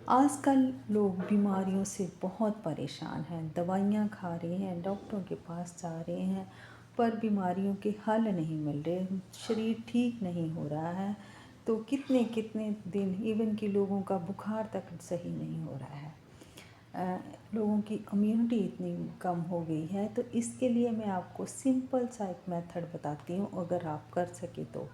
आजकल लोग बीमारियों से बहुत परेशान हैं, दवाइयाँ खा रहे हैं, डॉक्टरों के पास जा रहे हैं, पर बीमारियों के हल नहीं मिल रहे, शरीर ठीक नहीं हो रहा है। तो कितने कितने दिन इवन कि लोगों का बुखार तक सही नहीं हो रहा है। लोगों की इम्यूनिटी इतनी कम हो गई है। तो इसके लिए मैं आपको सिंपल सा एक मेथड बताती हूँ, अगर आप कर सके तो।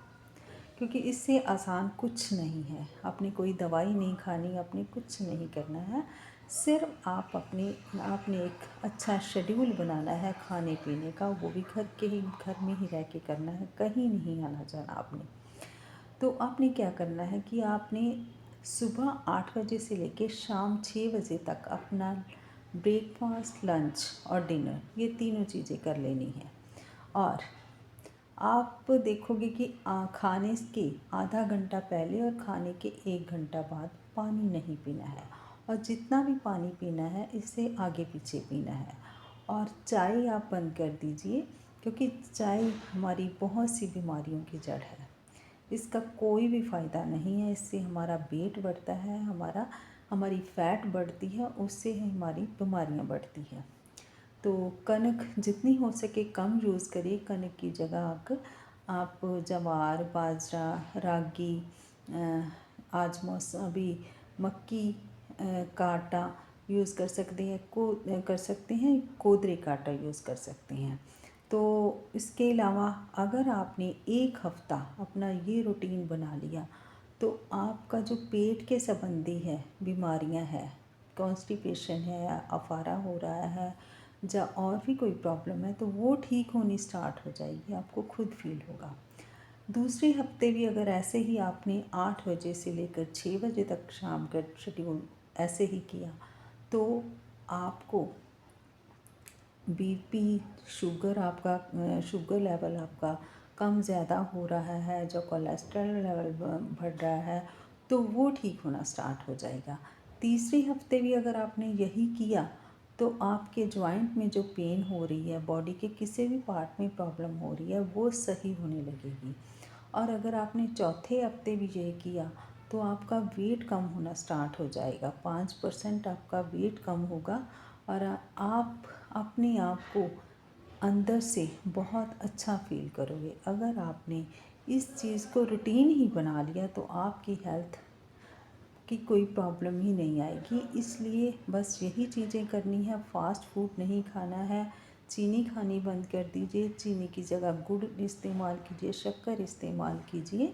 क्योंकि इससे आसान कुछ नहीं है, आपने कोई दवाई नहीं खानी, आपने कुछ नहीं करना है। सिर्फ आपने एक अच्छा शेड्यूल बनाना है खाने पीने का, वो भी घर में ही रह के करना है, कहीं नहीं आना जाना आपने। तो आपने क्या करना है कि आपने सुबह 8 बजे से लेकर शाम 6 बजे तक अपना ब्रेकफास्ट, लंच और डिनर, ये तीनों चीज़ें कर लेनी है। और आप देखोगे कि खाने के आधा घंटा पहले और खाने के 1 घंटा बाद पानी नहीं पीना है, और जितना भी पानी पीना है इससे आगे पीछे पीना है। और चाय आप बंद कर दीजिए, क्योंकि चाय हमारी बहुत सी बीमारियों की जड़ है। इसका कोई भी फ़ायदा नहीं है, इससे हमारा वेट बढ़ता है, हमारी फ़ैट बढ़ती है, उससे हमारी बीमारियां बढ़ती हैं। तो कनक जितनी हो सके कम यूज़ करिए। कनक की जगह आप ज्वार, बाजरा, रागी, आज मौसम अभी मक्की का आटा यूज़ कर सकते हैं, कोदरे का आटा यूज़ कर सकते हैं। तो इसके अलावा अगर आपने 1 हफ़्ता अपना ये रूटीन बना लिया, तो आपका जो पेट के संबंधी है बीमारियां हैं, कॉन्स्टिपेशन है, अफारा हो रहा है, या और भी कोई प्रॉब्लम है, तो वो ठीक होनी स्टार्ट हो जाएगी, आपको खुद फील होगा। दूसरे हफ्ते भी अगर ऐसे ही आपने 8 बजे से लेकर 6 बजे तक शाम का शेड्यूल ऐसे ही किया, तो आपको बीपी, शुगर लेवल आपका कम ज़्यादा हो रहा है, जो कोलेस्ट्रॉल लेवल बढ़ रहा है, तो वो ठीक होना स्टार्ट हो जाएगा। तीसरे हफ्ते भी अगर आपने यही किया, तो आपके जॉइंट में जो पेन हो रही है, बॉडी के किसी भी पार्ट में प्रॉब्लम हो रही है, वो सही होने लगेगी। और अगर आपने चौथे हफ्ते भी यही किया, तो आपका वेट कम होना स्टार्ट हो जाएगा, 5% आपका वेट कम होगा, और आप अपने आप को अंदर से बहुत अच्छा फील करोगे। अगर आपने इस चीज़ को रूटीन ही बना लिया, तो आपकी हेल्थ की कोई प्रॉब्लम ही नहीं आएगी। इसलिए बस यही चीज़ें करनी है, फास्ट फूड नहीं खाना है, चीनी खानी बंद कर दीजिए, चीनी की जगह गुड़ इस्तेमाल कीजिए, शक्कर इस्तेमाल कीजिए,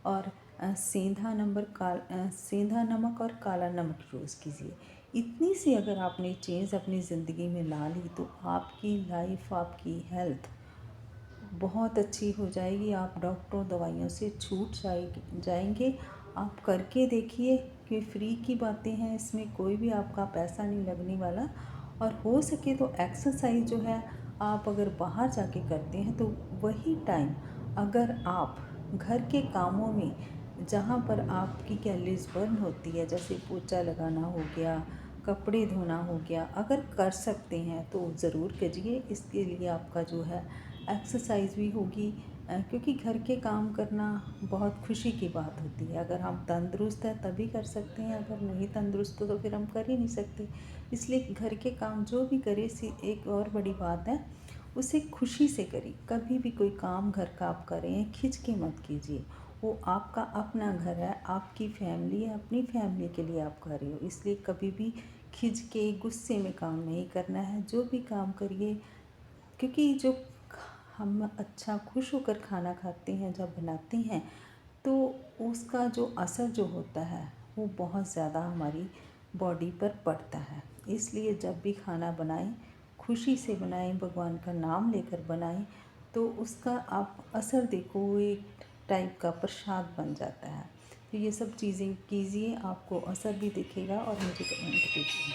और सेंधा नमक और काला नमक यूज़ कीजिए। इतनी सी अगर आपने चेंज अपनी ज़िंदगी में ला ली, तो आपकी लाइफ, आपकी हेल्थ बहुत अच्छी हो जाएगी। आप डॉक्टरों दवाइयों से छूट जाएंगे। आप करके देखिए, कि फ्री की बातें हैं, इसमें कोई भी आपका पैसा नहीं लगने वाला। और हो सके तो एक्सरसाइज जो है, आप अगर बाहर जाके करते हैं, तो वही टाइम अगर आप घर के कामों में, जहाँ पर आपकी कैलोरीज बर्न होती है, जैसे पोछा लगाना हो गया, कपड़े धोना हो गया, अगर कर सकते हैं तो ज़रूर करिए। इसके लिए आपका जो है एक्सरसाइज भी होगी, क्योंकि घर के काम करना बहुत खुशी की बात होती है। अगर हम तंदुरुस्त हैं तभी कर सकते हैं, अगर नहीं तंदुरुस्त तो फिर हम कर ही नहीं सकते। इसलिए घर के काम जो भी करें, एक और बड़ी बात है, उसे खुशी से करिए। कभी भी कोई काम घर का आप करें, खिंच के मत कीजिए। वो आपका अपना घर है, आपकी फैमिली है, अपनी फैमिली के लिए आप कर रहे हो, इसलिए कभी भी खिंच के गुस्से में काम नहीं करना है। जो भी काम करिए, क्योंकि जो हम अच्छा खुश होकर खाना खाते हैं, जब बनाते हैं, तो उसका जो असर जो होता है, वो बहुत ज़्यादा हमारी बॉडी पर पड़ता है। इसलिए जब भी खाना बनाएं, खुशी से बनाएं, भगवान का नाम लेकर बनाएं, तो उसका आप असर देखो, वो एक टाइप का प्रसाद बन जाता है। तो ये सब चीज़ें कीजिए, आपको असर भी दिखेगा, और मुझे कमेंट कीजिए।